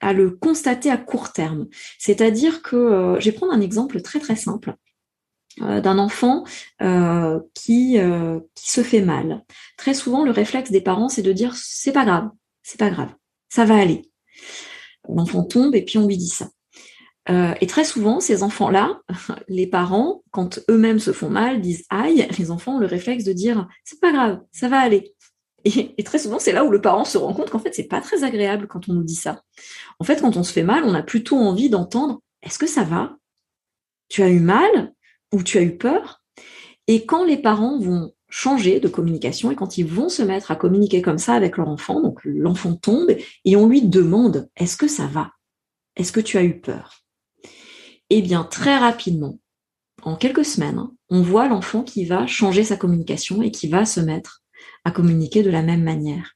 à le constater à court terme. C'est-à-dire que, je vais prendre un exemple très très simple d'un enfant qui se fait mal. Très souvent, le réflexe des parents, c'est de dire c'est pas grave, ça va aller. L'enfant tombe et puis on lui dit ça. Et très souvent, ces enfants-là, les parents, quand eux-mêmes se font mal, disent aïe, les enfants ont le réflexe de dire c'est pas grave, ça va aller. Et très souvent, c'est là où le parent se rend compte qu'en fait, c'est pas très agréable quand on nous dit ça. En fait, quand on se fait mal, on a plutôt envie d'entendre est-ce que ça va? Tu as eu mal ou tu as eu peur? Et quand les parents vont changer de communication et quand ils vont se mettre à communiquer comme ça avec leur enfant, donc l'enfant tombe et on lui demande est-ce que ça va? Est-ce que tu as eu peur? Eh bien, très rapidement, en quelques semaines, on voit l'enfant qui va changer sa communication et qui va se mettre à communiquer de la même manière.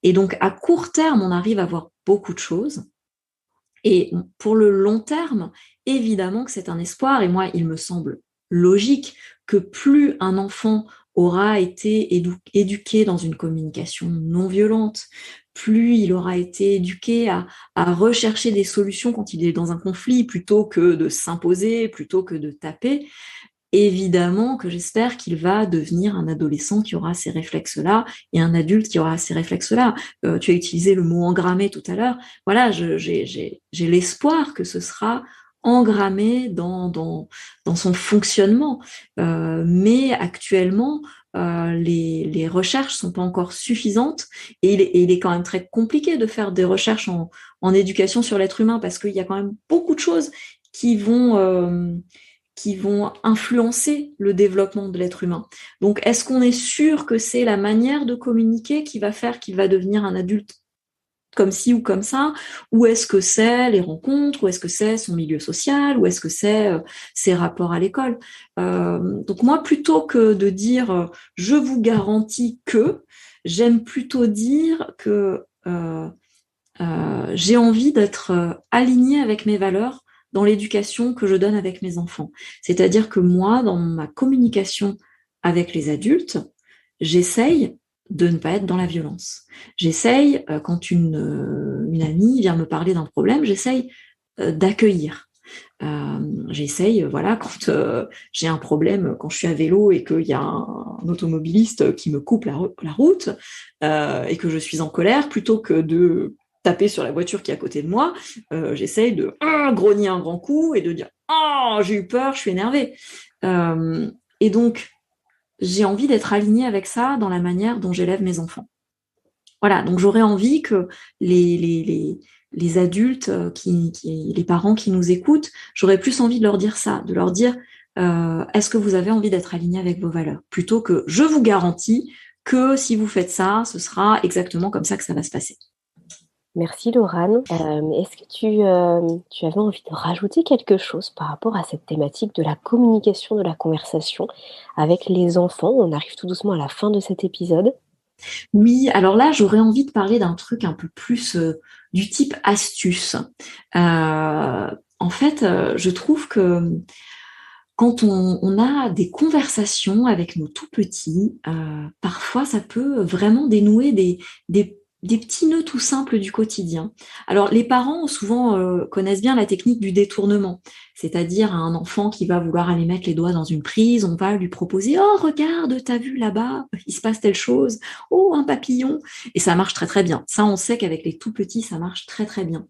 Et donc, à court terme, on arrive à voir beaucoup de choses. Et pour le long terme, évidemment que c'est un espoir. Et moi, il me semble logique que plus un enfant aura été éduqué dans une communication non violente, plus il aura été éduqué à rechercher des solutions quand il est dans un conflit, plutôt que de s'imposer, plutôt que de taper, évidemment que j'espère qu'il va devenir un adolescent qui aura ces réflexes-là et un adulte qui aura ces réflexes-là. Tu as utilisé le mot engrammé tout à l'heure. Voilà, j'ai l'espoir que ce sera engrammé dans son fonctionnement. Mais actuellement, les recherches sont pas encore suffisantes et il est quand même très compliqué de faire des recherches en éducation sur l'être humain parce qu'il y a quand même beaucoup de choses qui qui vont influencer le développement de l'être humain. Donc, est-ce qu'on est sûr que c'est la manière de communiquer qui va faire qu'il va devenir un adulte comme ci ou comme ça, ou est-ce que c'est les rencontres, ou est-ce que c'est son milieu social, ou est-ce que c'est ses rapports à l'école. Donc moi, plutôt que de dire je vous garantis que, j'aime plutôt dire que j'ai envie d'être alignée avec mes valeurs dans l'éducation que je donne avec mes enfants. C'est-à-dire que moi, dans ma communication avec les adultes, j'essaye de ne pas être dans la violence. J'essaye, quand une amie vient me parler d'un problème, j'essaye d'accueillir. J'essaye, voilà, quand j'ai un problème, quand je suis à vélo et qu'il y a un automobiliste qui me coupe la route et que je suis en colère, plutôt que de taper sur la voiture qui est à côté de moi, j'essaye de grogner un grand coup et de dire « Oh, j'ai eu peur, je suis énervée ». Et donc, j'ai envie d'être alignée avec ça dans la manière dont j'élève mes enfants. Voilà, donc j'aurais envie que les adultes, les parents qui nous écoutent, j'aurais plus envie de leur dire ça, de leur dire est-ce que vous avez envie d'être aligné avec vos valeurs, plutôt que je vous garantis que si vous faites ça, ce sera exactement comme ça que ça va se passer. Merci Laurane. Est-ce que tu avais envie de rajouter quelque chose par rapport à cette thématique de la communication, de la conversation avec les enfants? On arrive tout doucement à la fin de cet épisode. Oui, alors là, j'aurais envie de parler d'un truc un peu plus du type astuce. En fait, je trouve que quand on a des conversations avec nos tout petits, parfois ça peut vraiment dénouer des petits nœuds tout simples du quotidien. Alors les parents souvent connaissent bien la technique du détournement, c'est-à-dire un enfant qui va vouloir aller mettre les doigts dans une prise, on va lui proposer «Oh regarde, t'as vu là-bas, il se passe telle chose, oh un papillon», et ça marche très très bien. Ça on sait qu'avec les tout petits ça marche très très bien.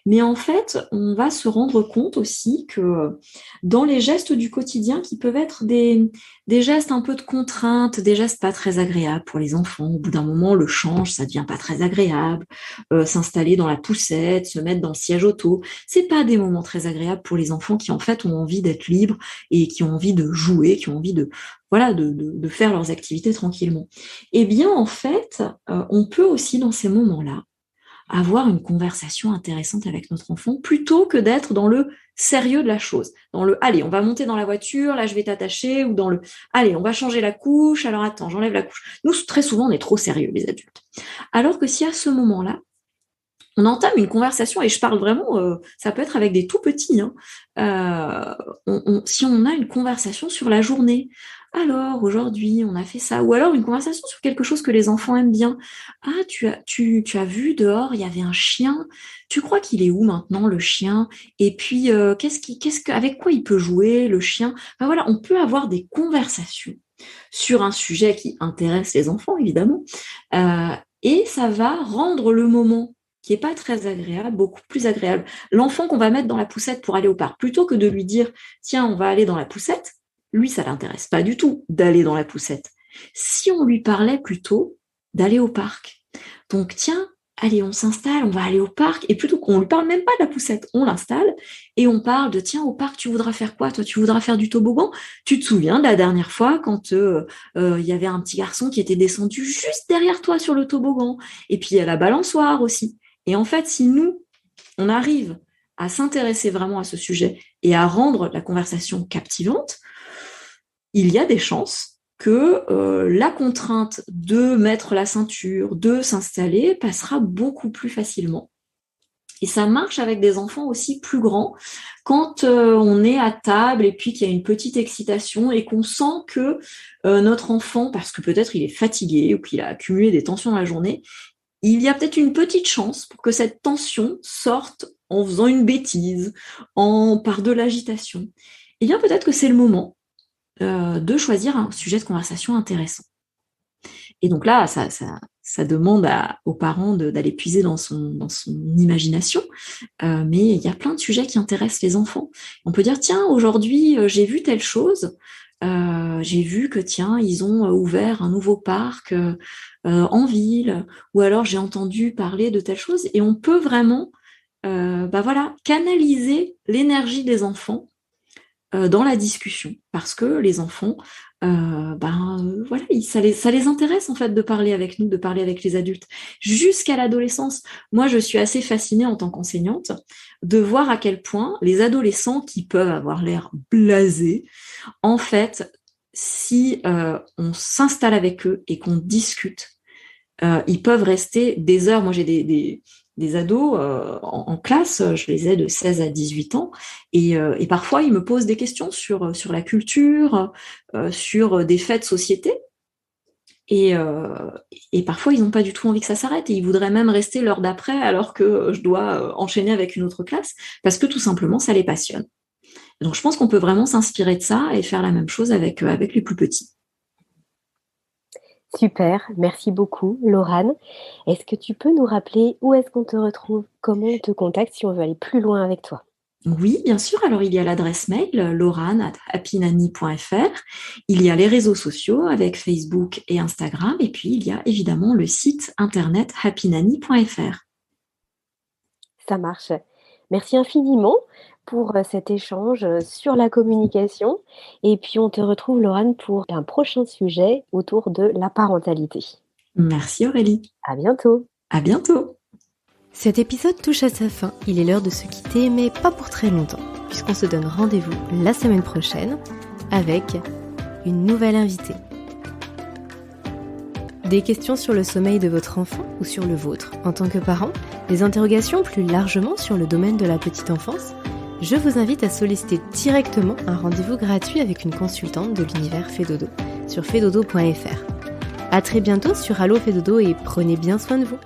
Mais en fait, on va se rendre compte aussi que dans les gestes du quotidien, qui peuvent être des gestes un peu de contrainte, des gestes pas très agréables pour les enfants, au bout d'un moment, le change, ça devient pas très agréable, s'installer dans la poussette, se mettre dans le siège auto, c'est pas des moments très agréables pour les enfants qui en fait ont envie d'être libres et qui ont envie de jouer, qui ont envie de voilà, de faire leurs activités tranquillement. Eh bien, en fait, on peut aussi dans ces moments-là avoir une conversation intéressante avec notre enfant plutôt que d'être dans le sérieux de la chose. Dans le allez, on va monter dans la voiture, là je vais t'attacher, ou dans le allez, on va changer la couche, alors attends, j'enlève la couche. Nous, très souvent, on est trop sérieux, les adultes. Alors que si à ce moment-là, on entame une conversation, et je parle vraiment, ça peut être avec des tout petits, hein, si on a une conversation sur la journée, alors aujourd'hui on a fait ça, ou alors une conversation sur quelque chose que les enfants aiment bien. Ah, tu as vu dehors, il y avait un chien, tu crois qu'il est où maintenant le chien? Et puis avec quoi il peut jouer le chien? Enfin, voilà, on peut avoir des conversations sur un sujet qui intéresse les enfants évidemment, et ça va rendre le moment qui est pas très agréable, beaucoup plus agréable. L'enfant qu'on va mettre dans la poussette pour aller au parc, plutôt que de lui dire tiens, on va aller dans la poussette, lui, ça l'intéresse pas du tout d'aller dans la poussette. Si on lui parlait plutôt d'aller au parc, donc tiens, allez, on s'installe, on va aller au parc, et plutôt qu'on lui parle même pas de la poussette, on l'installe et on parle de tiens, au parc, tu voudras faire quoi? Toi, tu voudras faire du toboggan? Tu te souviens de la dernière fois quand il y avait un petit garçon qui était descendu juste derrière toi sur le toboggan, et puis il y a la balançoire aussi. Et en fait, si nous, on arrive à s'intéresser vraiment à ce sujet et à rendre la conversation captivante, il y a des chances que la contrainte de mettre la ceinture, de s'installer, passera beaucoup plus facilement. Et ça marche avec des enfants aussi plus grands, quand on est à table et puis qu'il y a une petite excitation et qu'on sent que notre enfant, parce que peut-être il est fatigué ou qu'il a accumulé des tensions dans la journée, il y a peut-être une petite chance pour que cette tension sorte en faisant une bêtise, par de l'agitation. Eh bien, peut-être que c'est le moment de choisir un sujet de conversation intéressant. Et donc là, ça demande aux parents d'aller puiser dans son imagination, mais il y a plein de sujets qui intéressent les enfants. On peut dire, tiens, aujourd'hui, j'ai vu telle chose, j'ai vu que tiens, ils ont ouvert un nouveau parc en ville, ou alors j'ai entendu parler de telle chose, et on peut vraiment voilà, canaliser l'énergie des enfants dans la discussion, parce que les enfants, voilà, ça les intéresse en fait de parler avec nous, de parler avec les adultes. Jusqu'à l'adolescence, moi je suis assez fascinée en tant qu'enseignante de voir à quel point les adolescents qui peuvent avoir l'air blasés, en fait, si on s'installe avec eux et qu'on discute, ils peuvent rester des heures. Moi, j'ai des ados en classe, je les ai de 16 à 18 ans, et parfois, ils me posent des questions sur la culture, sur des faits de société, et, et parfois, ils n'ont pas du tout envie que ça s'arrête, et ils voudraient même rester l'heure d'après, alors que je dois enchaîner avec une autre classe, parce que tout simplement, ça les passionne. Donc, je pense qu'on peut vraiment s'inspirer de ça et faire la même chose avec les plus petits. Super, merci beaucoup, Laurane. Est-ce que tu peux nous rappeler où est-ce qu'on te retrouve, comment on te contacte si on veut aller plus loin avec toi? Oui, bien sûr. Alors, il y a l'adresse mail laurane@happynanny.fr. Il y a les réseaux sociaux avec Facebook et Instagram. Et puis, il y a évidemment le site internet happynanny.fr. Ça marche. Merci infiniment pour cet échange sur la communication. Et puis, on te retrouve, Laurane, pour un prochain sujet autour de la parentalité. Merci Aurélie. À bientôt. À bientôt. Cet épisode touche à sa fin. Il est l'heure de se quitter, mais pas pour très longtemps, puisqu'on se donne rendez-vous la semaine prochaine avec une nouvelle invitée. Des questions sur le sommeil de votre enfant ou sur le vôtre en tant que parent, des interrogations plus largement sur le domaine de la petite enfance, je vous invite à solliciter directement un rendez-vous gratuit avec une consultante de l'univers Fedodo sur fedodo.fr. À très bientôt sur Allo Fedodo et prenez bien soin de vous.